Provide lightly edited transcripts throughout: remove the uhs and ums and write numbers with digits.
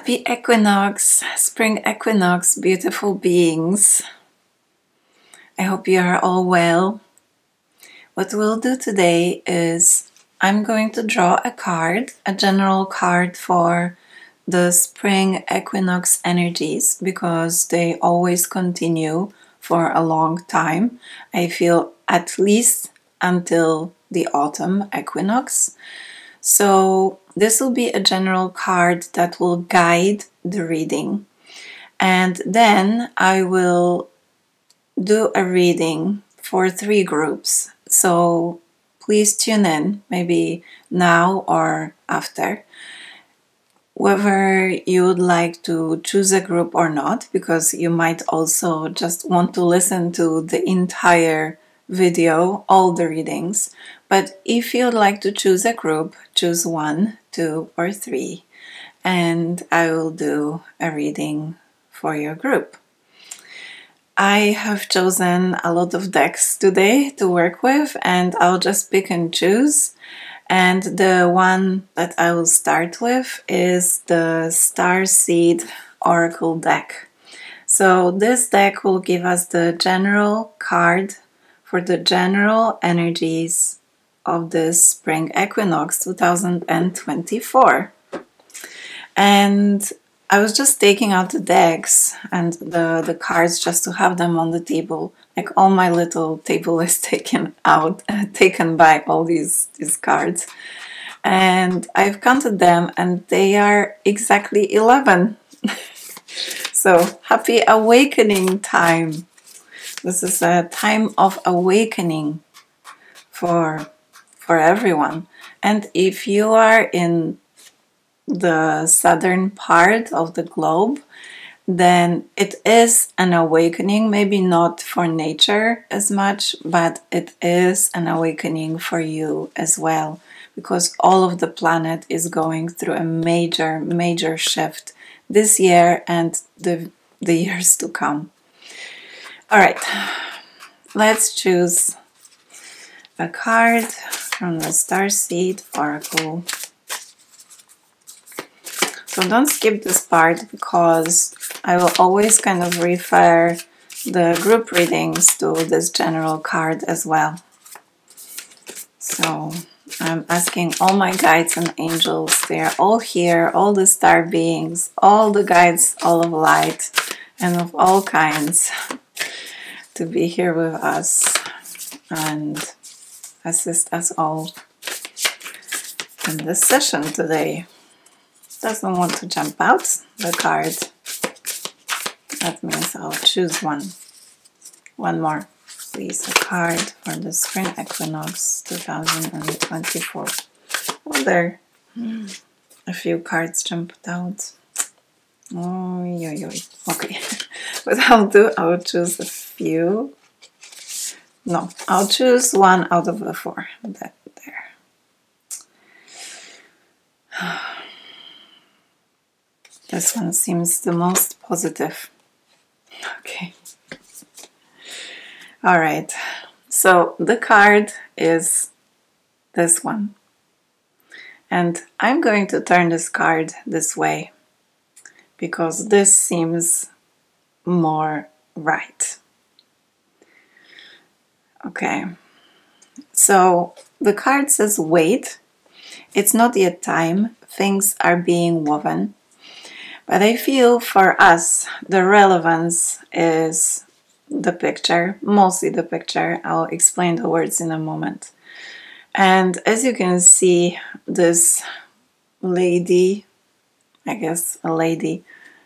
Happy equinox, spring equinox, beautiful beings. I hope you are all well. What we'll do today is I'm going to draw a card, a general card for the spring equinox energies, because they always continue for a long time. I feel at least until the autumn equinox. So this will be a general card that will guide the reading. And then I will do a reading for 3 groups. So please tune in, maybe now or after, whether you would like to choose a group or not, because you might also just want to listen to the entire video, all the readings. But if you'd like to choose a group, choose 1, 2, or 3, and I will do a reading for your group. I have chosen a lot of decks today to work with, and I'll just pick and choose. And the one that I will start with is the Starseed Oracle deck. So this deck will give us the general card for the general energies of this spring equinox 2024. And I was just taking out the decks and the cards just to have them on the table. Like, all my little table is taken by all these cards. And I've counted them and they are exactly 11. So happy awakening time. This is a time of awakening for everyone. And if you are in the southern part of the globe, then it is an awakening, maybe not for nature as much, but it is an awakening for you as well, because all of the planet is going through a major shift this year and the years to come. All right, let's choose a card from the Starseed Oracle. So don't skip this part, because I will always kind of refer the group readings to this general card as well. So I'm asking all my guides and angels, they are all here, all the star beings, all the guides, all of light and of all kinds, to be here with us and assist us all in this session today. Doesn't want to jump out the card. That means I'll choose one more, please. A card for the spring equinox 2024. Oh, there a few cards jumped out. Oh, okay. But I'll choose a few. No, I'll choose 1 out of the 4. That there. This one seems the most positive. Okay. All right. So the card is this one. And I'm going to turn this card this way, because this seems more right. Okay. So the card says wait. It's not yet time. Things are being woven. But I feel for us, the relevance is the picture, mostly the picture. I'll explain the words in a moment. And as you can see, this lady, I guess a lady,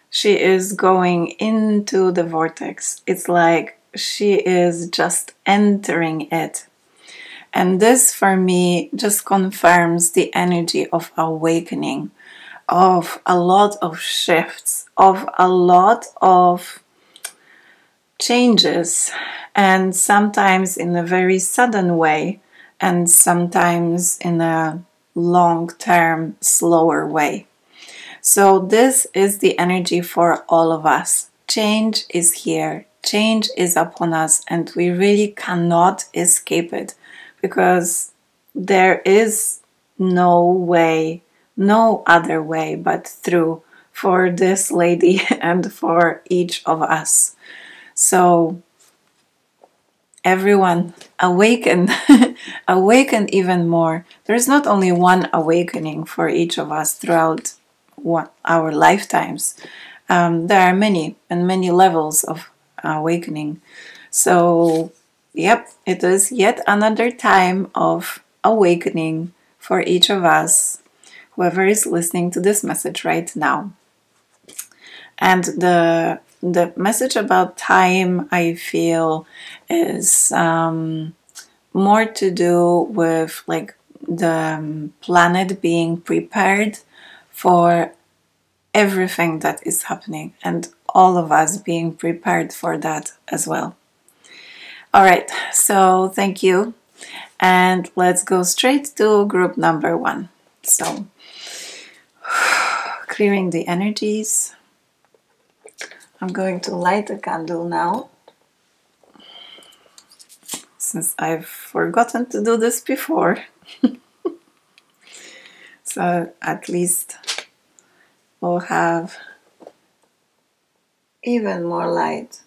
she is going into the vortex. It's like she is just entering it. And this, for me, just confirms the energy of awakening, of a lot of shifts, of a lot of changes, and sometimes in a very sudden way, and sometimes in a long-term, slower way. So this is the energy for all of us. Change is here, change is upon us, and we really cannot escape it, because there is no way, no other way but through for this lady and for each of us. So everyone, awaken, awaken even more. There's not only one awakening for each of us throughout our lifetimes. There are many and many levels of awakening. So, yep, it is yet another time of awakening for each of us, whoever is listening to this message right now. And the message about time, I feel, is more to do with like the planet being prepared for everything that is happening, and all of us being prepared for that as well. All right, so thank you, and let's go straight to group number 1. So clearing the energies. I'm going to light a candle now, since I've forgotten to do this before. So at least we'll have even more light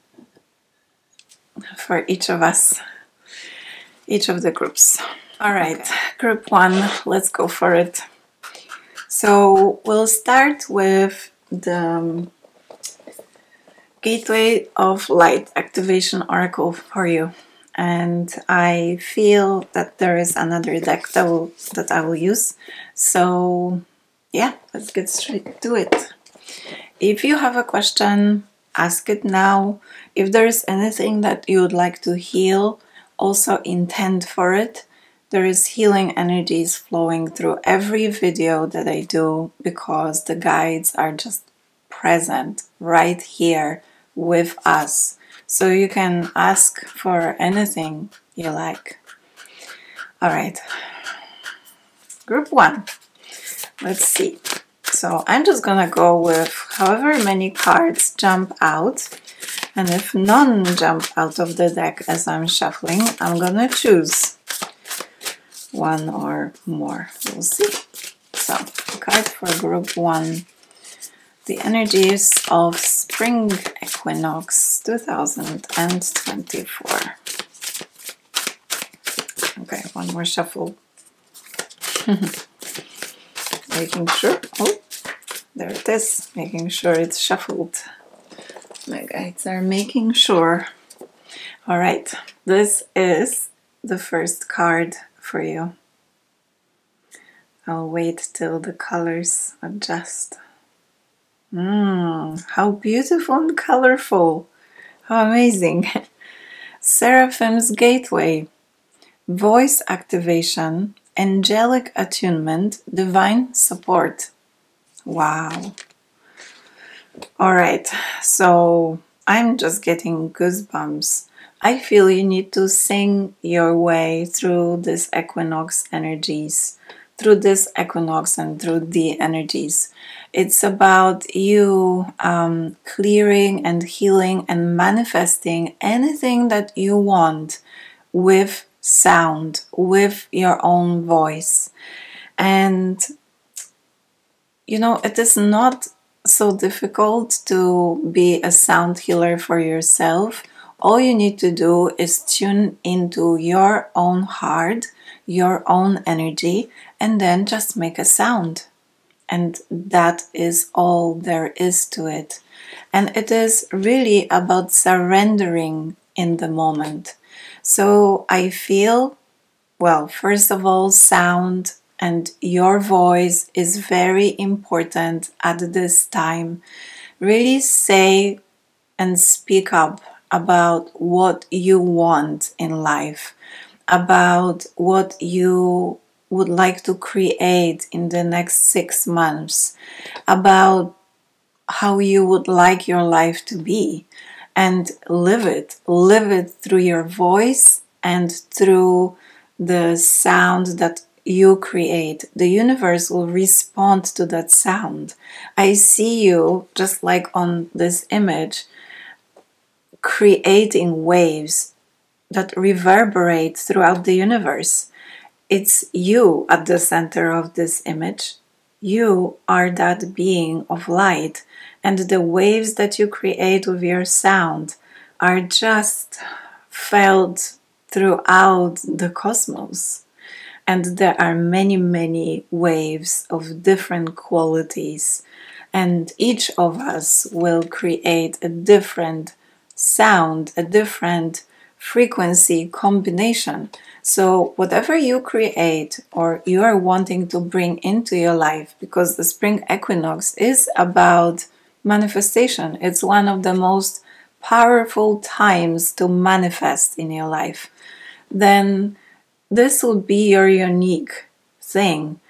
for each of us, each of the groups. All right, group 1, let's go for it. So we'll start with the Gateway of Light Activation Oracle for you. And I feel that there is another deck that I will use. So yeah, let's get straight to it. If you have a question, ask it now. If there is anything that you would like to heal, also intend for it. There is healing energies flowing through every video that I do, because the guides are just present right here with us. So you can ask for anything you like. All right, group 1. Let's see. So I'm just gonna go with however many cards jump out, and if none jump out of the deck as I'm shuffling, I'm gonna choose one or more. We'll see. So, card for group 1. The energies of Spring Equinox 2024. Okay, one more shuffle. Making sure. Oh, there it is. Making sure it's shuffled. My guides are making sure. All right, this is the first card for you. I'll wait till the colors adjust. How beautiful and colorful. How amazing. Seraphim's Gateway. Voice activation, angelic attunement, divine support. Wow. All right, so I'm just getting goosebumps. I feel you need to sing your way through this equinox energies, through this equinox and through the energies. It's about you clearing and healing and manifesting anything that you want with sound, with your own voice. And you know, it is not so difficult to be a sound healer for yourself. All you need to do is tune into your own heart, your own energy, and then just make a sound. And that is all there is to it. And it is really about surrendering in the moment. So I feel, well, first of all, sound and your voice is very important at this time. Really say and speak up about what you want in life, about what you would like to create in the next 6 months, about how you would like your life to be, and live it through your voice and through the sound that you create. The universe will respond to that sound. I see you, just like on this image, creating waves that reverberate throughout the universe. It's you at the center of this image. You are that being of light, and the waves that you create with your sound are just felt throughout the cosmos. And there are many, many waves of different qualities, and each of us will create a different sound, a different frequency combination. So whatever you create or you are wanting to bring into your life, because the spring equinox is about manifestation, it's one of the most powerful times to manifest in your life, then this will be your unique thing.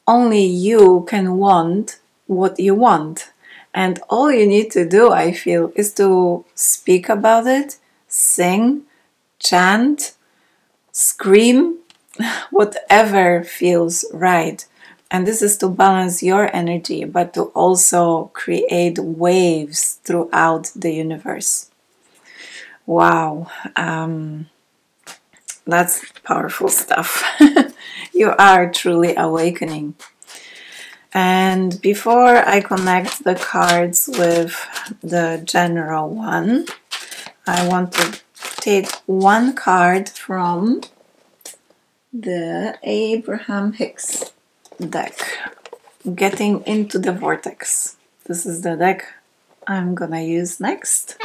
Only you can want what you want. And all you need to do, I feel, is to speak about it, sing, chant, scream, whatever feels right. And this is to balance your energy, but to also create waves throughout the universe. Wow. That's powerful stuff. You are truly awakening. And before I connect the cards with the general one, I want to take one card from the Abraham Hicks deck, Getting into the Vortex. This is the deck I'm gonna use next.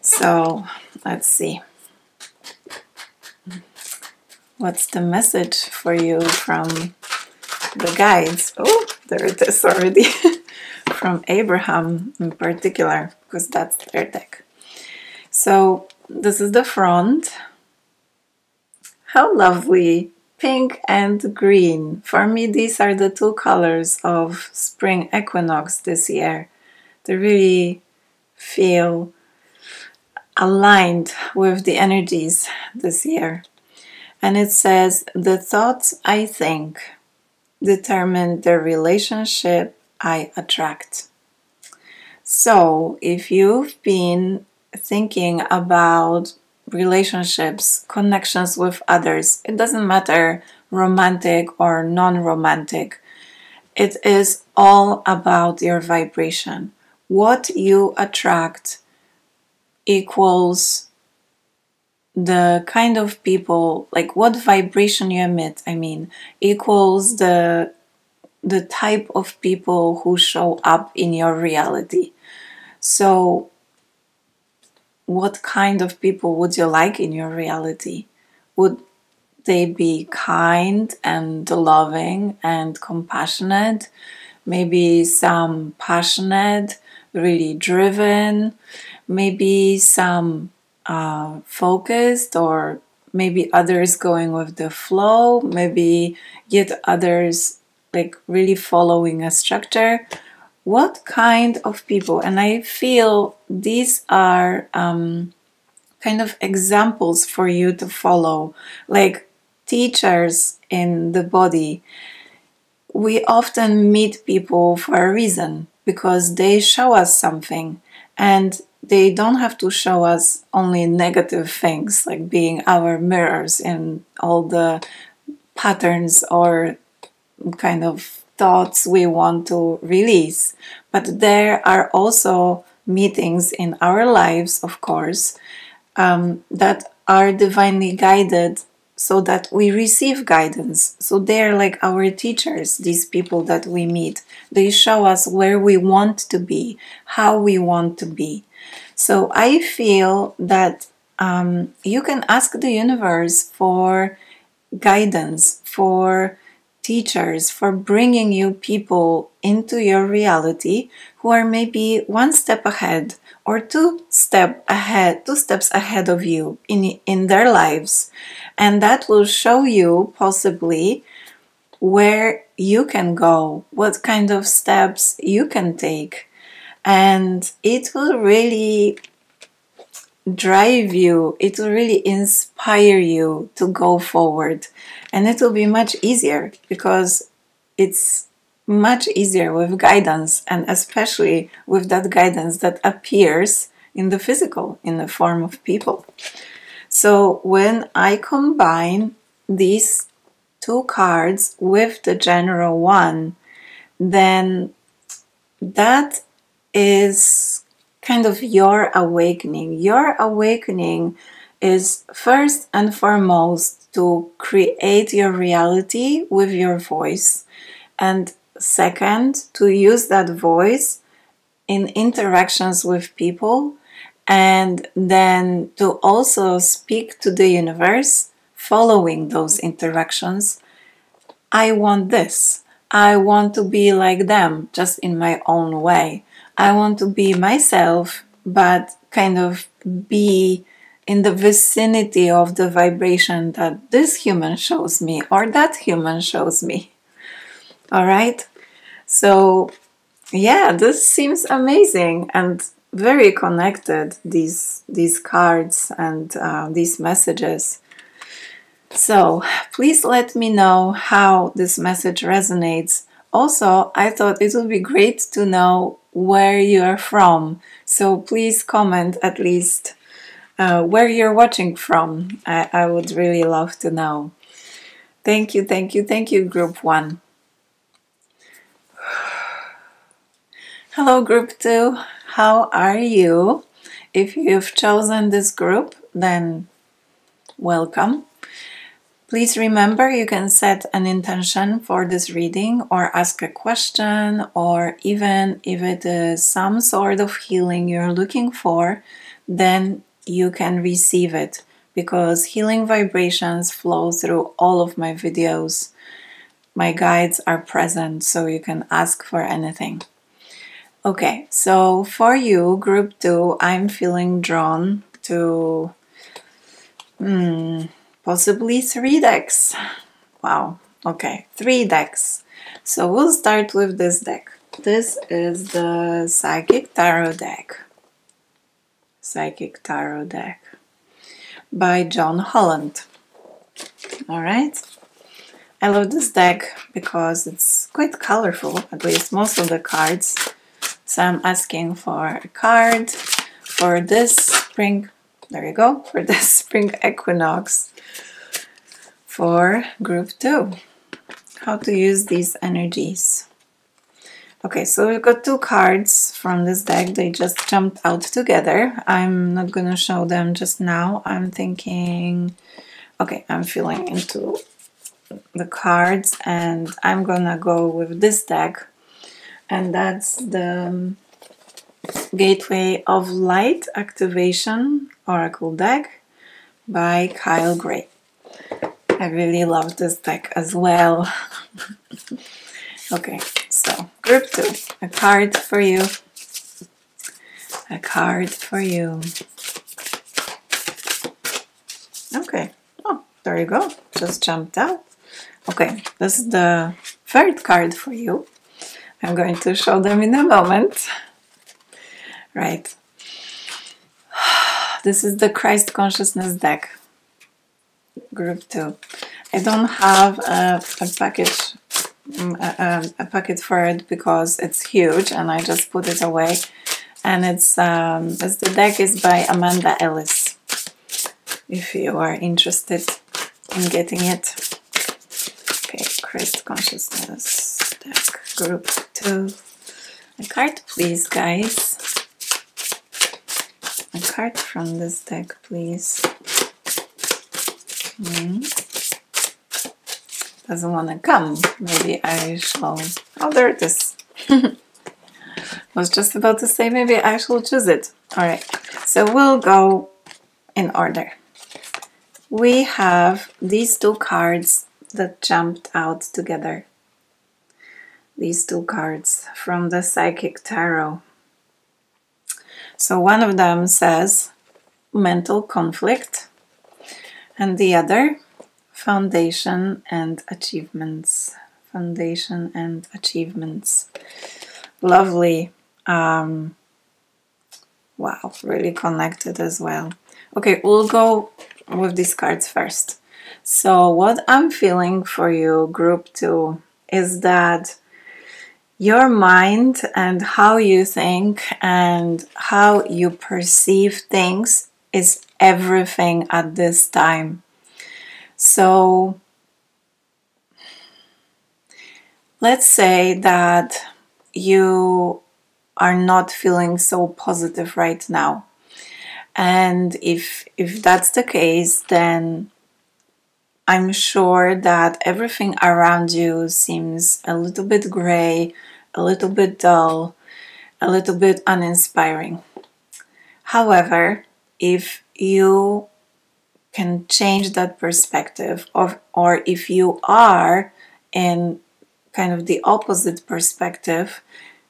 So let's see. What's the message for you from the guides? Oh, there it is already. From Abraham in particular, because that's their deck. So this is the front. How lovely. Pink and green. For me, these are the two colors of spring equinox this year. They really feel aligned with the energies this year. And it says, the thoughts I think determine the relationship I attract. So if you've been thinking about relationships, connections with others, it doesn't matter romantic or non-romantic, it is all about your vibration. What you attract equals the kind of people, like what vibration you emit, equals the type of people who show up in your reality. So what kind of people would you like in your reality? Would they be kind and loving and compassionate? Maybe some passionate, really driven, maybe some focused, or maybe others going with the flow, maybe yet others like really following a structure. What kind of people? And I feel these are kind of examples for you to follow, like teachers in the body. We often meet people for a reason, because they show us something, and they don't have to show us only negative things, like being our mirrors in all the patterns or kind of thoughts we want to release. But there are also meetings in our lives, of course, that are divinely guided, so that we receive guidance. So they're like our teachers, these people that we meet. They show us where we want to be, how we want to be. So I feel that you can ask the universe for guidance, for teachers, for bringing you people into your reality who are maybe one step ahead or two steps ahead of you in their lives. And that will show you possibly where you can go, what kind of steps you can take. And it will really drive you, it will really inspire you to go forward. And it will be much easier, because it's much easier with guidance, and especially with that guidance that appears in the physical, in the form of people. So when I combine these two cards with the general one, then that is kind of your awakening. Your awakening is first and foremost to create your reality with your voice, and second, to use that voice in interactions with people, and then to also speak to the universe following those interactions. I want this. I want to be like them, just in my own way. I want to be myself, but kind of be in the vicinity of the vibration that this human shows me or that human shows me. All right? So, yeah, this seems amazing and very connected, these cards and these messages. So please let me know how this message resonates. Also, I thought it would be great to know where you're from. So please comment at least where you're watching from. I would really love to know. Thank you, thank you, thank you, Group 1. Hello, Group 2. How are you? If you've chosen this group, then welcome. Please remember you can set an intention for this reading or ask a question, or even if it is some sort of healing you're looking for, then you can receive it, because healing vibrations flow through all of my videos. My guides are present, so you can ask for anything. Okay, so for you, Group 2, I'm feeling drawn to possibly 3 decks. Wow, okay, 3 decks. So we'll start with this deck. This is the Psychic Tarot deck. Psychic Tarot deck by John Holland. Alright. I love this deck because it's quite colorful, at least most of the cards. So I'm asking for a card for this spring, there you go, for this spring equinox for Group 2. How to use these energies. Okay, so we've got 2 cards from this deck. They just jumped out together. I'm not going to show them just now. I'm thinking, okay, I'm feeling into the cards and I'm gonna go with this deck, and that's the Gateway of Light Activation Oracle deck by Kyle Gray. I really love this deck as well. Okay, so Group 2, a card for you. A card for you. Okay, oh, there you go, just jumped out. Okay, this is the 3rd card for you. I'm going to show them in a moment. Right. This is the Christ Consciousness deck. Group 2. I don't have a packet for it because it's huge and I just put it away. And it's the deck is by Amanda Ellis, if you are interested in getting it. Okay, Christ Consciousness deck, Group 2. A card, please, guys. A card from this deck, please. Doesn't want to come. Maybe I shall... Oh, there it is. I was just about to say maybe I shall choose it. Alright, so we'll go in order. We have these 2 cards that jumped out together. These 2 cards from the Psychic Tarot. So one of them says mental conflict, and the other foundation and achievements. Foundation and achievements. Lovely. Wow, really connected as well. Okay, we'll go with these cards first. So what I'm feeling for you, Group 2, is that your mind and how you think and how you perceive things is everything at this time. So let's say that you are not feeling so positive right now. And if that's the case, then I'm sure that everything around you seems a little bit gray, a little bit dull, a little bit uninspiring. However, if you can change that perspective, or if you are in kind of the opposite perspective,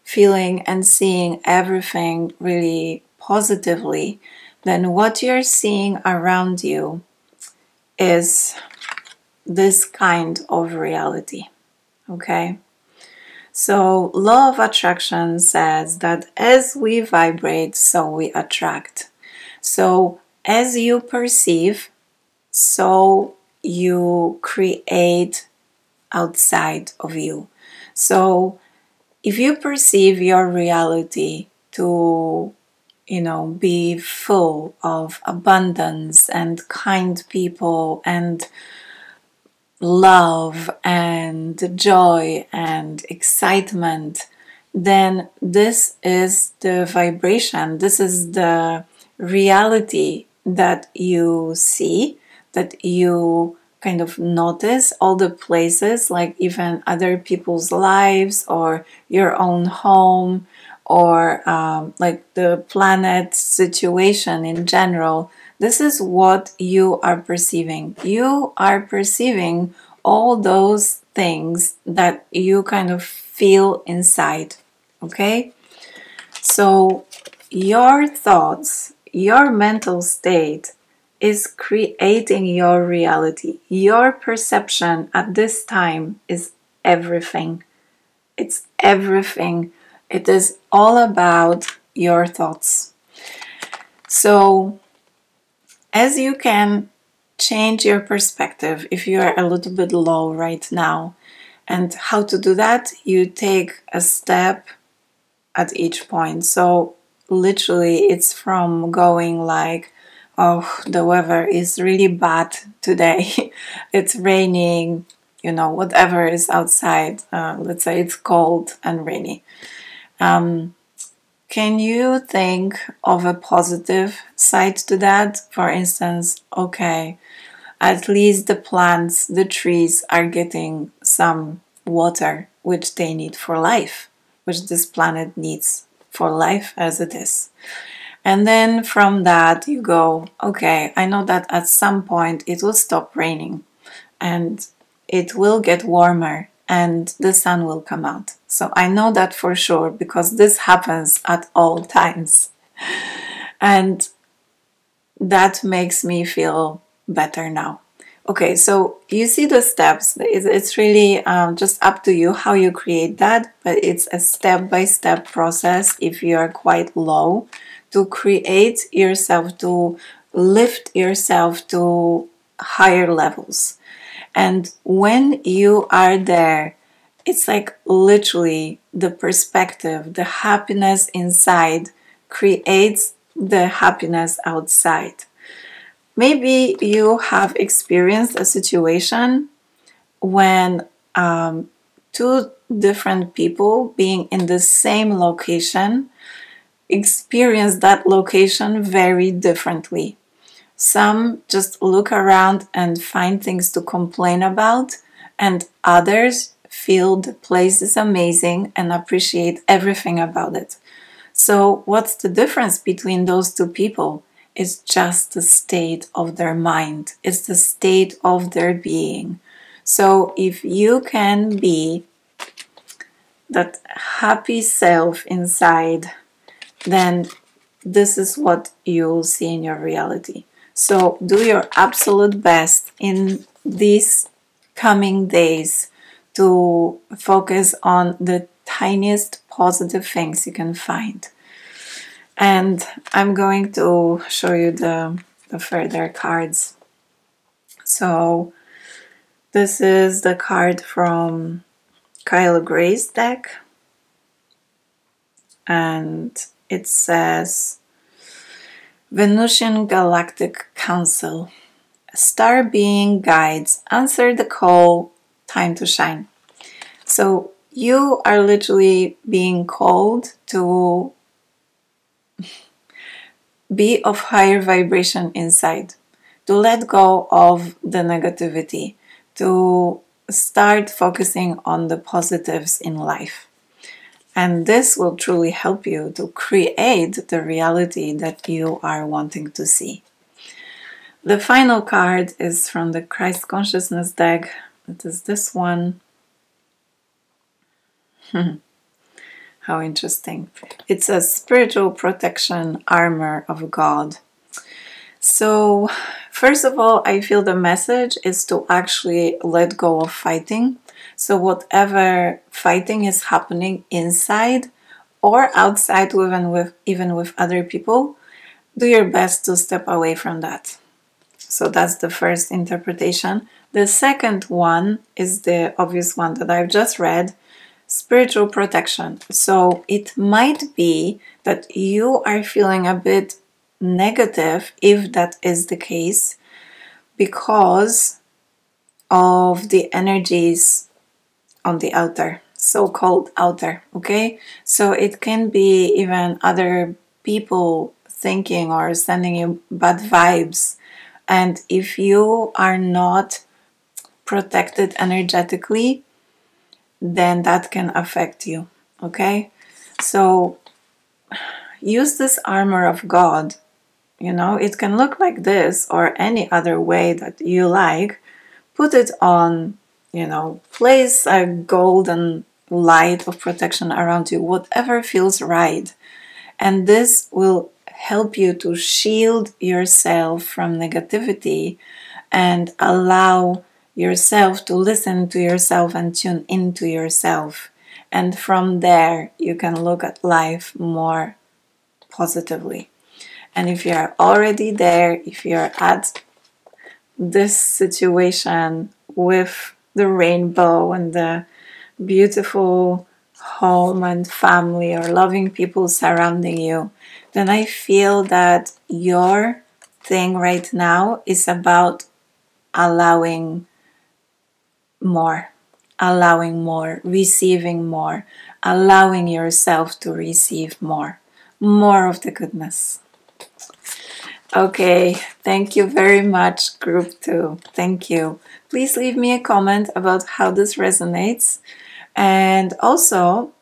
feeling and seeing everything really positively, then what you're seeing around you is this kind of reality. Okay? So, law of attraction says that as we vibrate, so we attract. So, as you perceive, so you create outside of you. So, if you perceive your reality to, be full of abundance and kind people and love and joy and excitement, then this is the vibration, this is the reality that you see, that you kind of notice all the places, like even other people's lives or your own home, or like the planet situation in general. This is what you are perceiving. You are perceiving all those things that you kind of feel inside. Okay? So your thoughts, your mental state is creating your reality. Your perception at this time is everything. It's everything. It is all about your thoughts. So, as you can change your perspective if you are a little bit low right now, and how to do that, you take a step at each point. So, literally, it's from going like, oh, the weather is really bad today, it's raining, whatever is outside, let's say it's cold and rainy. Can you think of a positive side to that? For instance, okay, at least the plants, the trees are getting some water, which they need for life, which this planet needs for life as it is. And then from that you go, okay, I know that at some point it will stop raining and it will get warmer and the sun will come out. So I know that for sure because this happens at all times. And that makes me feel better now. Okay, so you see the steps. It's really just up to you how you create that, but it's a step-by-step process if you are quite low, to create yourself, to lift yourself to higher levels. And when you are there, it's like literally the perspective, the happiness inside creates the happiness outside. Maybe you have experienced a situation when two different people being in the same location experience that location very differently. Some just look around and find things to complain about, and others feel the place is amazing and appreciate everything about it. So what's the difference between those two people? It's just the state of their mind. It's the state of their being. So if you can be that happy self inside, then this is what you'll see in your reality. So do your absolute best in these coming days to focus on the tiniest positive things you can find. And I'm going to show you the further cards. So this is the card from Kyle Gray's deck. And it says, Venusian Galactic Council. Star being guides, answer the call, time to shine. So you are literally being called to be of higher vibration inside, to let go of the negativity, to start focusing on the positives in life. And this will truly help you to create the reality that you are wanting to see. The final card is from the Christ Consciousness deck. It is this one. How interesting. It's a spiritual protection armor of God. So, first of all, I feel the message is to actually let go of fighting. So whatever fighting is happening inside or outside, even with other people, do your best to step away from that. So that's the first interpretation. The second one is the obvious one that I've just read, spiritual protection. So it might be that you are feeling a bit negative, if that is the case, because of the energies on the outer, so-called outer, okay? So it can be even other people thinking or sending you bad vibes. And if you are not protected energetically, then that can affect you, okay? So use this armor of God. You know, it can look like this or any other way that you like. Put it on, you know, place a golden light of protection around you, whatever feels right. And this will help you to shield yourself from negativity and allow yourself to listen to yourself and tune into yourself. And from there, you can look at life more positively. And if you're already there, if you're at this situation with the rainbow and the beautiful home and family or loving people surrounding you, then I feel that your thing right now is about allowing more, receiving more, allowing yourself to receive more of the goodness. Okay, thank you very much, Group 2. Thank you. Please leave me a comment about how this resonates. And also,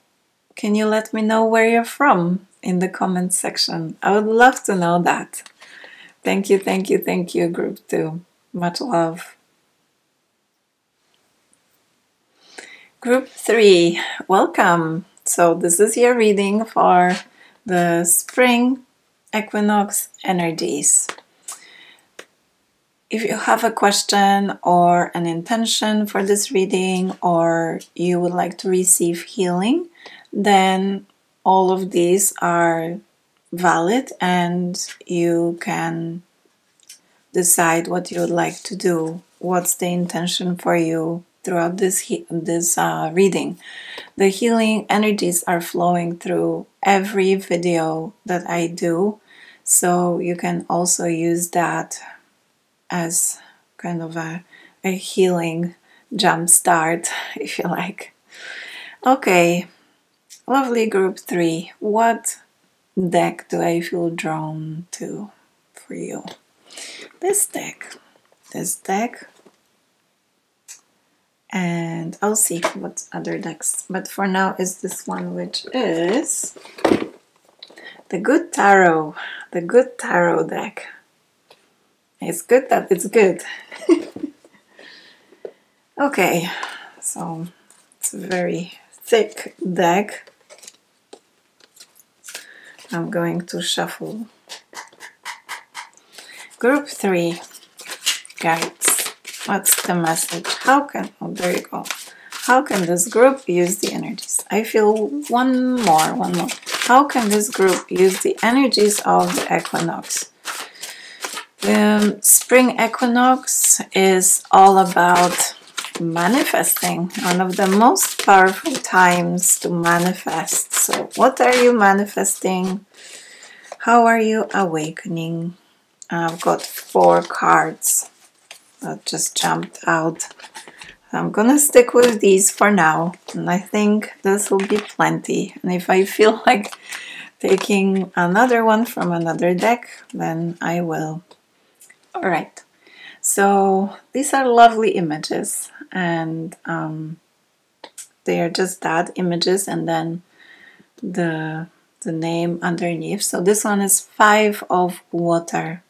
can you let me know where you're from in the comment section? I would love to know that. Thank you, thank you, thank you, Group 2. Much love. Group 3, welcome. So this is your reading for the Spring Equinox energies. If you have a question or an intention for this reading, or you would like to receive healing, then all of these are valid and you can decide what you would like to do. What's the intention for you throughout this reading? The healing energies are flowing through every video that I do, so you can also use that as kind of a healing jump start, if you like. Okay, lovely Group 3. What deck do I feel drawn to for you? This deck, and I'll see what other decks, but for now is this one, which is the Good Tarot deck. It's good that it's good. Okay, so it's a very thick deck. I'm going to shuffle. Group 3, guides. What's the message? Oh, there you go. How can this group use the energies? I feel one more. How can this group use the energies of the equinox? The Spring Equinox is all about manifesting, one of the most powerful times to manifest. So what are you manifesting? How are you awakening? I've got 4 cards that just jumped out I'm gonna stick with these for now, and I think this will be plenty. And if I feel like taking another one from another deck, then I will. All right, so these are lovely images, and they are just that, images, and then the name underneath. So this one is 5 of water.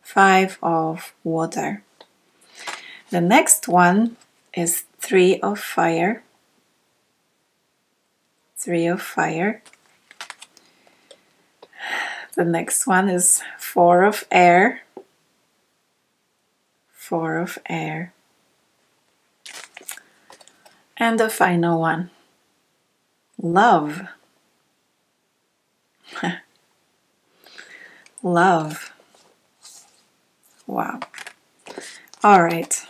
5 of water. The next one is 3 of fire. 3 of fire. The next one is 4 of air. 4 of air. And the final one, love. Love. Wow. All right.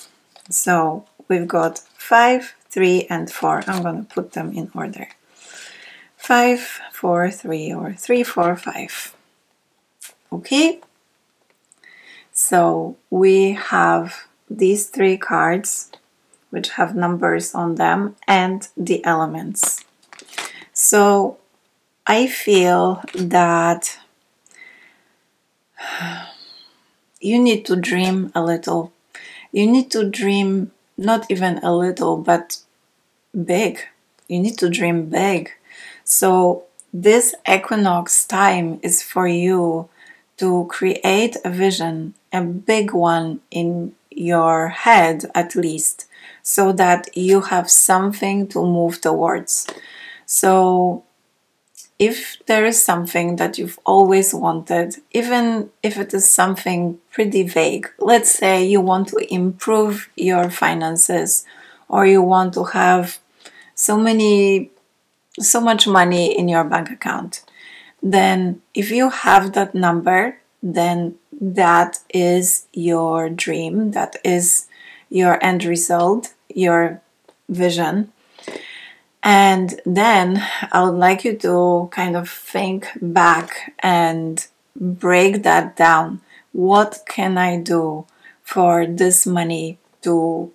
So we've got 5, 3, and 4. I'm going to put them in order. 5, 4, 3, or 3, 4, 5. Okay. So we have these 3 cards which have numbers on them and the elements. So I feel that you need to dream a little. You need to dream not even a little, but big. You need to dream big. So this equinox time is for you to create a vision, a big one in your head at least, so that you have something to move towards. So if there is something that you've always wanted, even if it is something pretty vague, let's say you want to improve your finances, or you want to have so much money in your bank account, then if you have that number, then that is your dream, that is your end result, your vision. And then I would like you to kind of think back and break that down. What can I do for this money to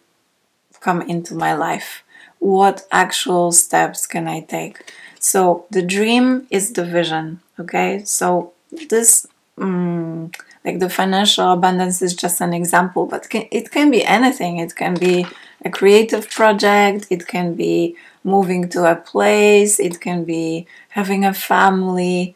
come into my life? What actual steps can I take? So the dream is the vision, okay? So this, like the financial abundance is just an example, but it can be anything. It can be a creative project, it can be moving to a place, it can be having a family.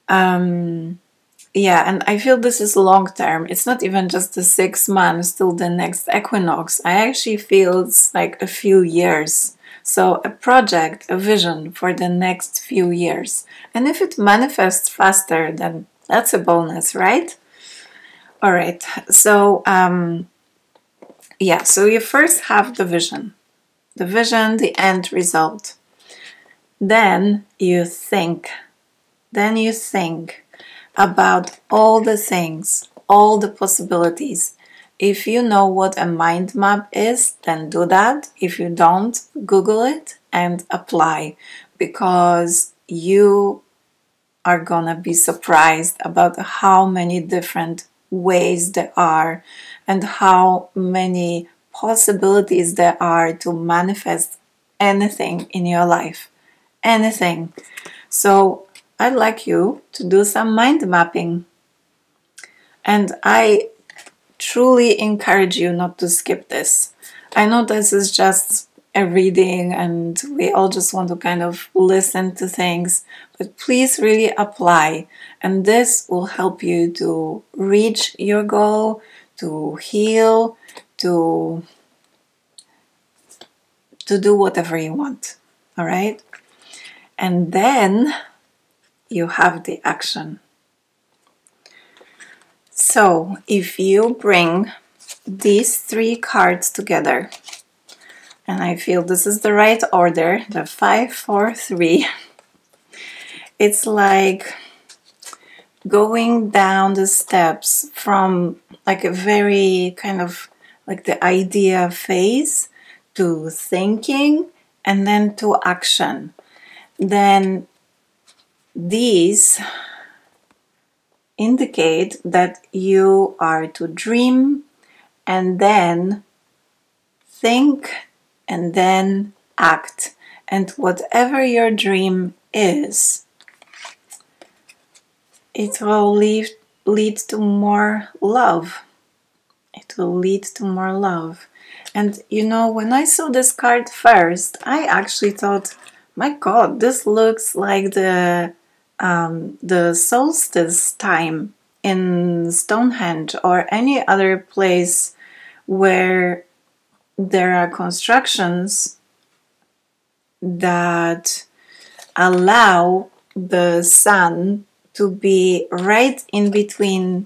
Yeah, and I feel this is long term. It's not even just the 6 months till the next equinox. I actually feel it's like a few years. So a project, a vision for the next few years. And if it manifests faster, then that's a bonus, right? All right, so yeah, so you first have the vision, the end result. Then you think about all the things, all the possibilities. If you know what a mind map is, then do that. If you don't, Google it and apply, because you are gonna be surprised about how many different ways there are and how many possibilities there are to manifest anything in your life. Anything. So I'd like you to do some mind mapping. And I truly encourage you not to skip this. I know this is just a reading and we all just want to kind of listen to things, but please really apply. And this will help you to reach your goal, to heal, to do whatever you want. All right? And then you have the action. So if you bring these 3 cards together, and I feel this is the right order, the 5, 4, 3, it's like going down the steps from like a very kind of like the idea phase to thinking and then to action. Then these indicate that you are to dream and then think and then act. And whatever your dream is, it will lead to more love. It will lead to more love. And you know, when I saw this card first, I actually thought, my God, this looks like the solstice time in Stonehenge or any other place where there are constructions that allow the sun to be right in between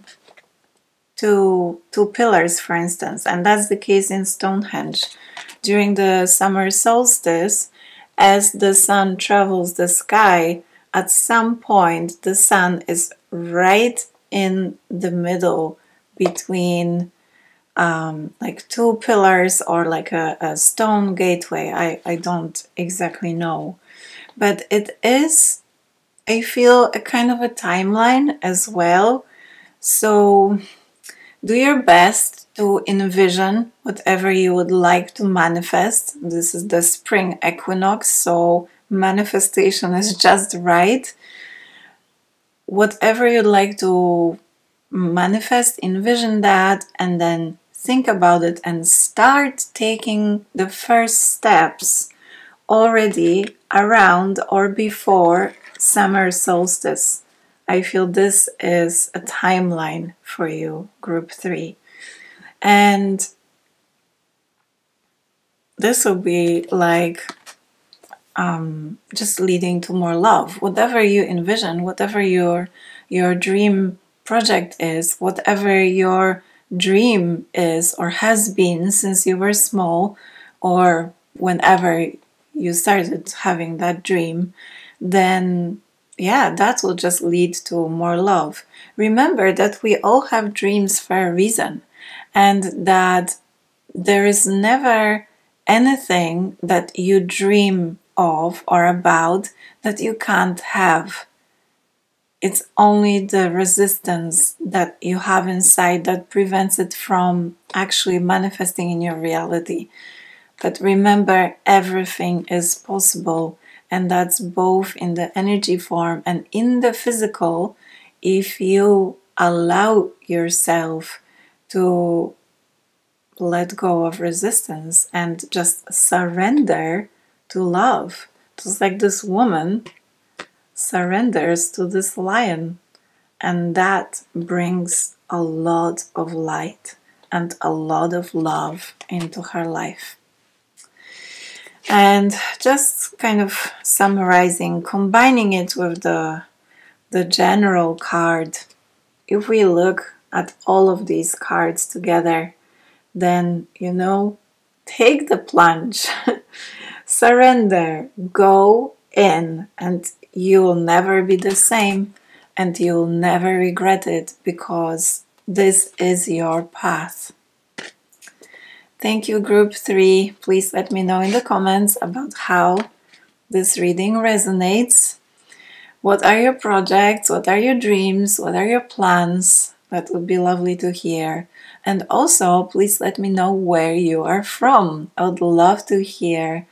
two pillars, for instance. And that's the case in Stonehenge. During the summer solstice, as the sun travels the sky, at some point the sun is right in the middle between like two pillars or like a stone gateway. I don't exactly know. But it is, I feel, a kind of a timeline as well. So do your best to envision whatever you would like to manifest. This is the spring equinox, so manifestation is just right. Whatever you'd like to manifest, envision that, and then think about it and start taking the first steps already around or before summer solstice. I feel this is a timeline for you, group 3. And this will be like just leading to more love. Whatever you envision, whatever your dream project is, whatever your dream is or has been since you were small or whenever you started having that dream, then yeah, that will just lead to more love. Remember that we all have dreams for a reason, and that there is never anything that you dream of or about that you can't have. It's only the resistance that you have inside that prevents it from actually manifesting in your reality. But remember, everything is possible, and that's both in the energy form and in the physical, if you allow yourself to let go of resistance and just surrender to love. Just like this woman surrenders to this lion, and that brings a lot of light and a lot of love into her life. And just kind of summarizing, combining it with the general card, if we look at all of these cards together, then, you know, take the plunge, surrender, go in, and you will never be the same, and you'll never regret it, because this is your path. Thank you, group 3. Please let me know in the comments about how this reading resonates. What are your projects? What are your dreams? What are your plans? That would be lovely to hear. And also, please let me know where you are from. I would love to hear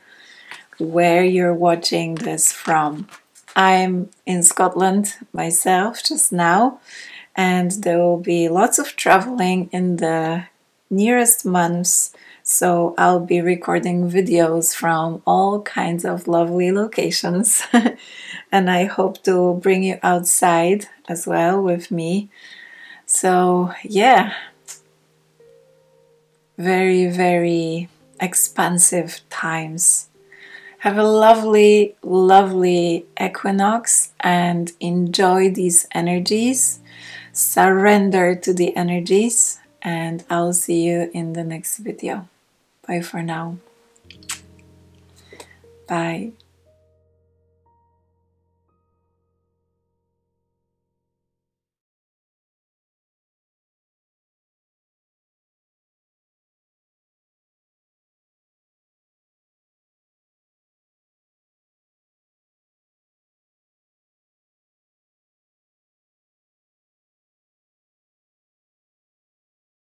where you're watching this from. I'm in Scotland myself just now, and there will be lots of traveling in the nearest months, so I'll be recording videos from all kinds of lovely locations and I hope to bring you outside as well with me. So yeah, very, very expansive times. Have a lovely, lovely equinox and enjoy these energies. Surrender to the energies, and I'll see you in the next video. Bye for now. Bye.